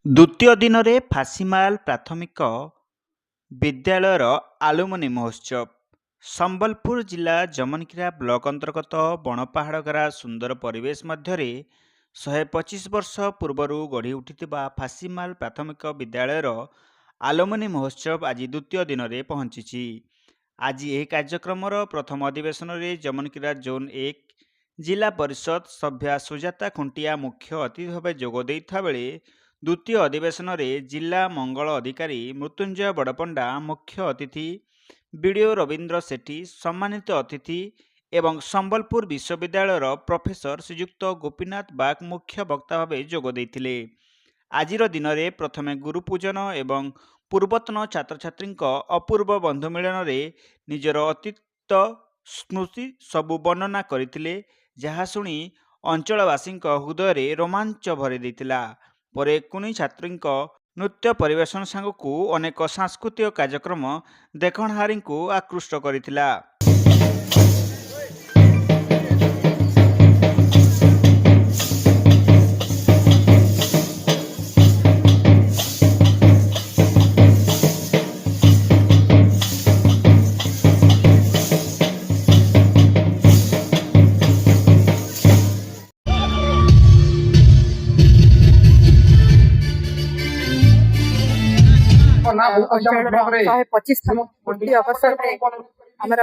ଦ୍ୱିତୀୟ ଦିନରେ ଫାସିମାଲ ପ୍ରାଥମିକ ବିଦ୍ୟାଳୟର ଆଲୁମିନି ମହୋତ୍ସବ। ସମ୍ବଲପୁର ଜିଲ୍ଲା ଯମନକିରା ବ୍ଲକ ଅନ୍ତର୍ଗତ ବଣପାହାଡ଼ଗରା ସୁନ୍ଦର ପରିବେଶ ମଧ୍ୟରେ 125 ବର୍ଷ ପୂର୍ବରୁ ଗଢ଼ି ଉଠିଥିବା ଫାସିମାଲ ପ୍ରାଥମିକ ବିଦ୍ୟାଳୟର ଆଲୁମିନି ମହୋତ୍ସବ ଆଜି ଦ୍ୱିତୀୟ ଦିନରେ ପହଞ୍ଚିଛି। ଆଜି ଏହି କାର୍ଯ୍ୟକ୍ରମର ପ୍ରଥମ ଅଧିବେଶନରେ ଯମନକିରା ଜୋନ୍ 1 ଜିଲ୍ଲା ପରିଷଦ ସଭ୍ୟା ସୁଜାତା ଖୁଣ୍ଟିଆ ମୁଖ୍ୟ ଅତିଥି ଭାବେ ଯୋଗ ଦେଇଥିବା ବେଳେ ଦ୍ୱିତୀୟ ଅଧିବେଶନରେ ଜିଲ୍ଲା ମଙ୍ଗଳ ଅଧିକାରୀ ମୃତ୍ୟୁଞ୍ଜୟ ବଡ଼ପଣ୍ଡା ମୁଖ୍ୟ ଅତିଥି, ବିଡ଼ିଓ ରବୀନ୍ଦ୍ର ସେଠୀ ସମ୍ମାନିତ ଅତିଥି ଏବଂ ସମ୍ବଲପୁର ବିଶ୍ୱବିଦ୍ୟାଳୟର ପ୍ରଫେସର ଶ୍ରୀଯୁକ୍ତ ଗୋପୀନାଥ ବାଗ ମୁଖ୍ୟ ବକ୍ତା ଭାବେ ଯୋଗ ଦେଇଥିଲେ। ଆଜିର ଦିନରେ ପ୍ରଥମେ ଗୁରୁପୂଜନ ଏବଂ ପୂର୍ବତନ ଛାତ୍ରଛାତ୍ରୀଙ୍କ ଅପୂର୍ବ ବନ୍ଧୁ ମିଳନରେ ନିଜର ଅତୀତ ସ୍ମୃତି ସବୁ ବର୍ଣ୍ଣନା କରିଥିଲେ, ଯାହା ଶୁଣି ଅଞ୍ଚଳବାସୀଙ୍କ ହୃଦୟରେ ରୋମାଞ୍ଚ ଭରି ଦେଇଥିଲା। ପରେ କୁନି ଛାତ୍ରୀଙ୍କ ନୃତ୍ୟ ପରିବେଷଣ ସାଙ୍ଗକୁ ଅନେକ ସାଂସ୍କୃତିକ କାର୍ଯ୍ୟକ୍ରମ ଦେଖଣାହାରୀଙ୍କୁ ଆକୃଷ୍ଟ କରିଥିଲା। ଅଞ୍ଚଳର 125ତମ ପୂର୍ତ୍ତି ଅବସରରେ ଆମର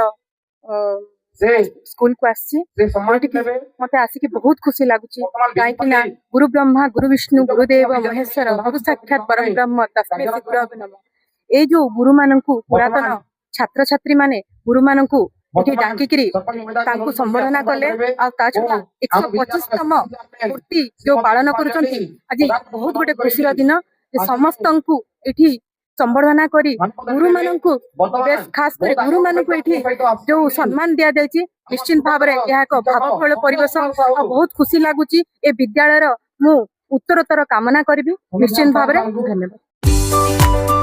ସ୍କୁଲ କୁ ଆସିଛି। ମତେ ଆସିକି ବହୁତ ଖୁସି ଲାଗୁଛି, କାହିଁକି ନା ଗୁରୁ ବ୍ରହ୍ମା ଗୁରୁ ବିଷ୍ଣୁ ଗୁରୁଦେବ ମହେଶ୍ୱର ଗୁରୁ ସାକ୍ଷାତ ପରମ ବ୍ରହ୍ମ ତସ୍ମୈ ଶ୍ରୀ ଗୁରବେ ନମଃ। ଏଇ ଯୋଉ ଗୁରୁ ମାନଙ୍କୁ ପୁରାତନ ଛାତ୍ରଛାତ୍ରୀ ମାନେ ଗୁରୁ ମାନଙ୍କୁ ଏଠି ଡାକିକିରି ତାଙ୍କୁ ସମ୍ବର୍ଦ୍ଧନା କଲେ। ଆଉ ତା ଛଡା 125ତମ ପୂର୍ତ୍ତି ଯୋଉ ପାଳନ କରୁଛନ୍ତି, ଆଜି ବହୁତ ଗୋଟେ ଖୁସିର ଦିନ। ସମସ୍ତଙ୍କୁ ଏଠି ସମ୍ବର୍ଦ୍ଧନା କରି ଗୁରୁ ମାନଙ୍କୁ ବେଶ ଖାସ କରି ଗୁରୁ ମାନଙ୍କୁ ଏଠି ଯୋଉ ସମ୍ମାନ ଦିଆଯାଇଛି, ନିଶ୍ଚିତ ଭାବରେ ଏହା ଏକ ଭାବପ୍ରବଳ ପରିବେଶ। ଆଉ ବହୁତ ଖୁସି ଲାଗୁଛି। ଏ ବିଦ୍ୟାଳୟର ମୁଁ ଉତ୍ତରୋତ୍ତର କାମନା କରିବି। ନିଶ୍ଚିତ ଭାବରେ ଧନ୍ୟବାଦ।